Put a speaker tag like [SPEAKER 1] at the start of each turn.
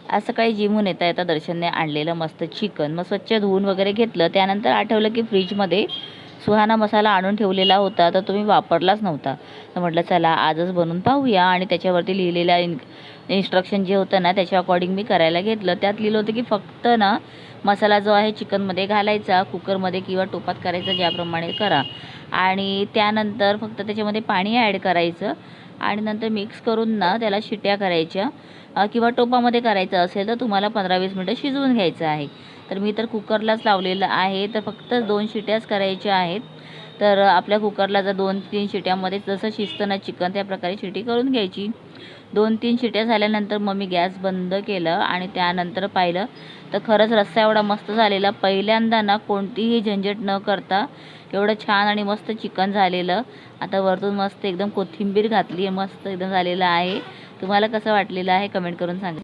[SPEAKER 1] आज सकाळी जिमून येता येता दर्शनने आणलेलं मस्त चिकन मग स्वच्छ धुवून वगैरे घेतलं. त्यानंतर आठवलं की फ्रीजमध्ये सुहाना मसाला आणून ठेवलेला होता, तर तुम्ही वापरलाच नव्हता. तर म्हटलं चला आजच बनवून पाहूया. आणि त्याच्यावरती लिहिलेल्या इन्स्ट्रक्शन जे होतं ना त्याच्या अकॉर्डिंग मी करायला घेतलं. त्यात लिहिलं होतं की फक्त ना मसाला जो आहे चिकनमध्ये घालायचा, कुकरमध्ये किंवा टोपात करायचा, ज्याप्रमाणे करा. आणि त्यानंतर फक्त त्याच्यामध्ये पाणी ॲड करायचं आणि नंतर मिक्स करून ना त्याला शिट्या करायच्या. किंवा टोपामध्ये करायचं असेल तर तुम्हाला 15-20 मिनटं शिजवून घ्यायचं आहे. तर मी तर कुकरलाच लावलेलं आहे, तर फक्त 2 शिट्याच करायच्या आहेत. तर आपल्या कुकरला जर 2-3 शिट्यामध्ये जसं शिजतं ना चिकन त्याप्रकारे शिटी करून घ्यायची. 2-3 शिट्या झाल्यानंतर मग मी गॅस बंद केलं आणि त्यानंतर पाहिलं तर खरंच रस्सा एवढा मस्त झालेला. पहिल्यांदा ना कोणतीही झंझट न करता एवढं छान आणि मस्त चिकन झालेलं. आता वरतून मस्त एकदम कोथिंबीर घातली, मस्त एकदम झालेलं आहे. तुम्हाला कसं वाटलेलं आहे कमेंट करून सांगा.